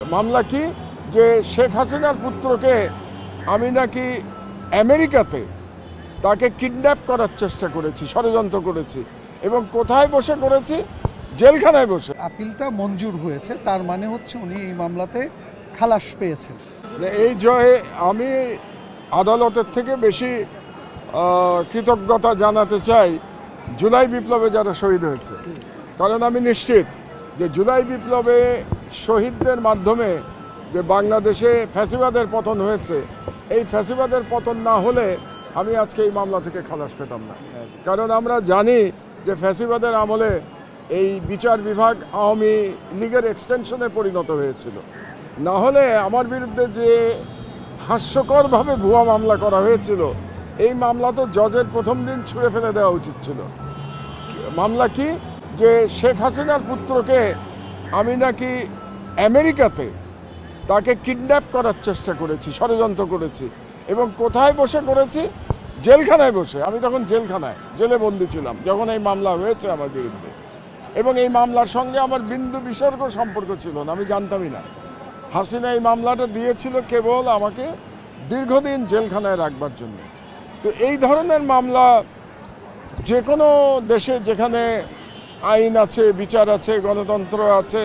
মামলা কি যে শেখ হাসিনার পুত্রকে আমি নাকি আমেরিকাতে তাকে কিডন্যাপ করার চেষ্টা করেছি, ষড়যন্ত্র করেছি এবং কোথায় বসে করেছি? জেলখানায় বসে। আপিলটা মঞ্জুর হয়েছে, তার মানে হচ্ছে উনি এই মামলাতে খালাস পেয়েছেন। এই জয়ে আমি আদালতের থেকে বেশি কৃতজ্ঞতা জানাতে চাই জুলাই বিপ্লবে যারা শহীদ হয়েছে। কারণ আমি নিশ্চিত যে জুলাই বিপ্লবে শহীদদের মাধ্যমে যে বাংলাদেশে ফ্যাসিবাদের পতন হয়েছে, এই ফ্যাসিবাদের পতন না হলে আমি আজকে এই মামলা থেকে খালাস পেতাম না। কারণ আমরা জানি যে ফ্যাসিবাদের আমলে এই বিচার বিভাগ আওয়ামী লীগের এক্সটেনশনে পরিণত হয়েছিল। না হলে আমার বিরুদ্ধে যে হাস্যকরভাবে ভুয়া মামলা করা হয়েছিল, এই মামলা তো জজের প্রথম দিন ছুঁড়ে ফেলে দেওয়া উচিত ছিল। মামলা কি যে শেখ হাসিনার পুত্রকে আমি নাকি আমেরিকাতে তাকে কিডন্যাপ করার চেষ্টা করেছি, ষড়যন্ত্র করেছি এবং কোথায় বসে করেছি? জেলখানায় বসে। আমি তখন জেলে বন্দি ছিলাম যখন এই মামলা হয়েছে আমার বিরুদ্ধে, এবং এই মামলার সঙ্গে আমার বিন্দু বিসর্গ সম্পর্ক ছিল না, আমি জানতামই না। হাসিনা এই মামলাটা দিয়েছিল কেবল আমাকে দীর্ঘদিন জেলখানায় রাখবার জন্য। তো এই ধরনের মামলা যে কোনো দেশে যেখানে আইন আছে, বিচার আছে, গণতন্ত্র আছে,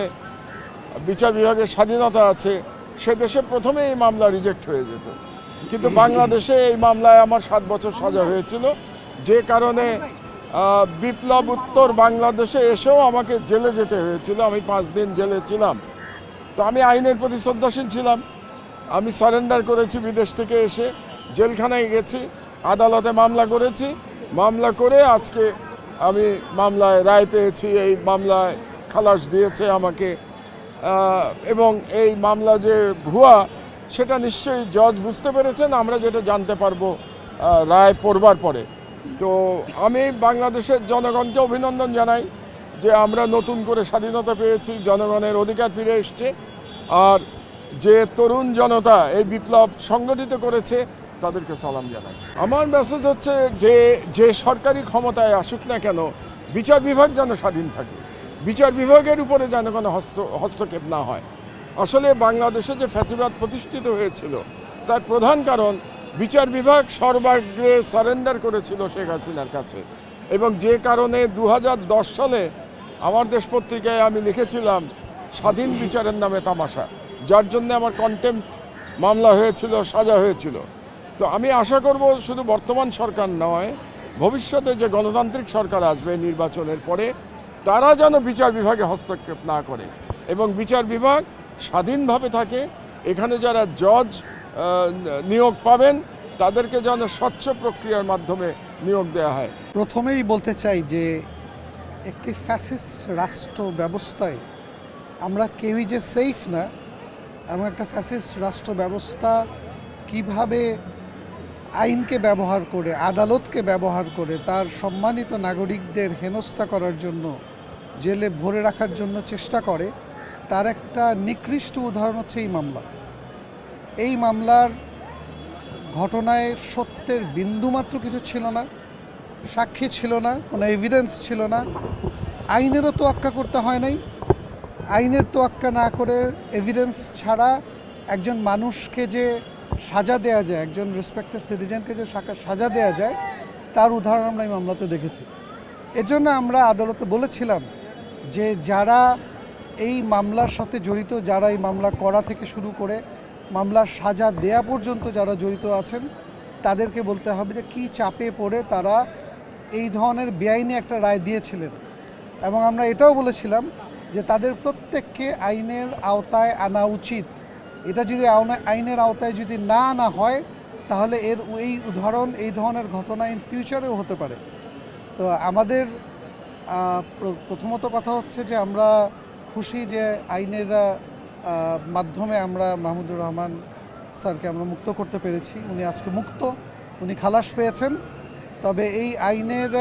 বিচার বিভাগের স্বাধীনতা আছে, সে দেশে প্রথমে এই মামলা রিজেক্ট হয়ে যেত। কিন্তু বাংলাদেশে এই মামলায় আমার 7 বছর সাজা হয়েছিল, যে কারণে বিপ্লব উত্তর বাংলাদেশে এসেও আমাকে জেলে যেতে হয়েছিল। আমি 5 দিন জেলে ছিলাম। তো আমি আইনের প্রতি শ্রদ্ধাশীল ছিলাম। আমি সারেন্ডার করেছি, বিদেশ থেকে এসে জেলখানায় গেছি, আদালতে মামলা করেছি। মামলা করে আজকে আমি মামলায় রায় পেয়েছি, এই মামলায় খালাস দিয়েছে আমাকে। এবং এই মামলা যে ভুয়া সেটা নিশ্চয়ই জজ বুঝতে পেরেছেন, আমরা যেটা জানতে পারবো রায় পড়বার পরে। তো আমি বাংলাদেশের জনগণকে অভিনন্দন জানাই যে আমরা নতুন করে স্বাধীনতা পেয়েছি, জনগণের অধিকার ফিরে এসছে। আর যে তরুণ জনতা এই বিপ্লব সংগঠিত করেছে তাদেরকে সালাম জানাই। আমার মেসেজ হচ্ছে যে সরকারি ক্ষমতায় আসুক না কেন, বিচার বিভাগ যেন স্বাধীন থাকে, বিচার বিভাগের উপরে যেন কোনো হস্তক্ষেপ না হয়। আসলে বাংলাদেশে যে ফ্যাসিবাদ প্রতিষ্ঠিত হয়েছিল তার প্রধান কারণ বিচার বিভাগ সর্বাগ্রে সারেন্ডার করেছিল শেখ হাসিনার কাছে, এবং যে কারণে 2010 সালে আমার দেশ পত্রিকায় আমি লিখেছিলাম স্বাধীন বিচারের নামে তামাশা, যার জন্য আমার কন্টেম্পট মামলা হয়েছিল, সাজা হয়েছিল। তো আমি আশা করব শুধু বর্তমান সরকার নয়, ভবিষ্যতে যে গণতান্ত্রিক সরকার আসবে নির্বাচনের পরে, তারা যেন বিচার বিভাগে হস্তক্ষেপ না করে এবং বিচার বিভাগ স্বাধীনভাবে থাকে। এখানে যারা জজ নিয়োগ পাবেন তাদেরকে যেন স্বচ্ছ প্রক্রিয়ার মাধ্যমে নিয়োগ দেওয়া হয়। প্রথমেই বলতে চাই যে একটি ফ্যাসিস্ট রাষ্ট্র ব্যবস্থায় আমরা কেউই যে সেফ না, এবং একটা ফ্যাসিস্ট রাষ্ট্র ব্যবস্থা কিভাবে আইনকে ব্যবহার করে, আদালতকে ব্যবহার করে তার সম্মানিত নাগরিকদের হেনস্থা করার জন্য, জেলে ভরে রাখার জন্য চেষ্টা করে, তার একটা নিকৃষ্ট উদাহরণ হচ্ছে এই মামলা। এই মামলার ঘটনায় সত্যের বিন্দুমাত্র কিছু ছিল না, সাক্ষী ছিল না, কোনো এভিডেন্স ছিল না। আইনেরও তোয়াক্কা করতে হয় নাই। আইনের তোয়াক্কা না করে, এভিডেন্স ছাড়া একজন মানুষকে যে সাজা দেয়া যায়, একজন রেসপেক্টেড সিটিজেনকে যে সাজা দেয়া যায়, তার উদাহরণ আমরা এই মামলাতে দেখেছি। এর জন্য আমরা আদালতে বলেছিলাম যে যারা এই মামলার সাথে জড়িত, যারা এই মামলা করা থেকে শুরু করে মামলার সাজা দেয়া পর্যন্ত যারা জড়িত আছেন, তাদেরকে বলতে হবে যে কী চাপে পড়ে তারা এই ধরনের বেআইনি একটা রায় দিয়েছিলেন। এবং আমরা এটাও বলেছিলাম যে তাদের প্রত্যেককে আইনের আওতায় আনা উচিত। এটা যদি আইনের আওতায় যদি না আনা হয়, তাহলে এই উদাহরণ, এই ধরনের ঘটনা ইন ফিউচারেও হতে পারে। তো আমাদের প্রথমত কথা হচ্ছে যে আমরা খুশি যে আইনের মাধ্যমে আমরা মাহমুদুর রহমান স্যারকে আমরা মুক্ত করতে পেরেছি। উনি আজকে মুক্ত, উনি খালাস পেয়েছেন। তবে এই আইনের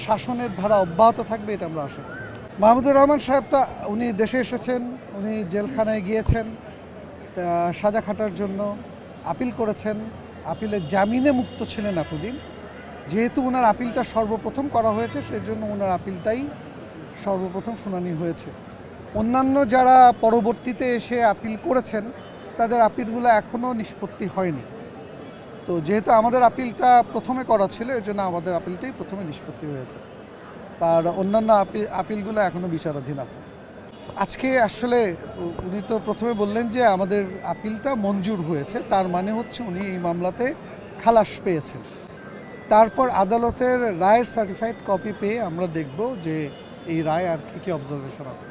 শাসনের ধারা অব্যাহত থাকবে, এটা আমরা আশা করি। মাহমুদুর রহমান সাহেব তো উনি দেশে এসেছেন, উনি জেলখানায় গিয়েছেন সাজা খাটার জন্য, আপিল করেছেন, আপিলের জামিনে মুক্ত ছিলেন এতদিন। যেহেতু ওনার আপিলটা সর্বপ্রথম করা হয়েছে, সেজন্য ওনার আপিলটাই সর্বপ্রথম শুনানি হয়েছে। অন্যান্য যারা পরবর্তীতে এসে আপিল করেছেন তাদের আপিলগুলো এখনও নিষ্পত্তি হয়নি। তো যেহেতু আমাদের আপিলটা প্রথমে করা ছিল, এর জন্য আমাদের আপিলটাই প্রথমে নিষ্পত্তি হয়েছে, আর অন্যান্য আপিলগুলো এখনও বিচারাধীন আছে। আজকে আসলে উনি তো প্রথমে বললেন যে আমাদের আপিলটা মঞ্জুর হয়েছে, তার মানে হচ্ছে উনি এই মামলাতে খালাস পেয়েছেন। তারপর আদালতের রায়ের সার্টিফাইড কপি পেয়ে আমরা দেখব যে এই রায় আর কী কী অবজারভেশন আছে।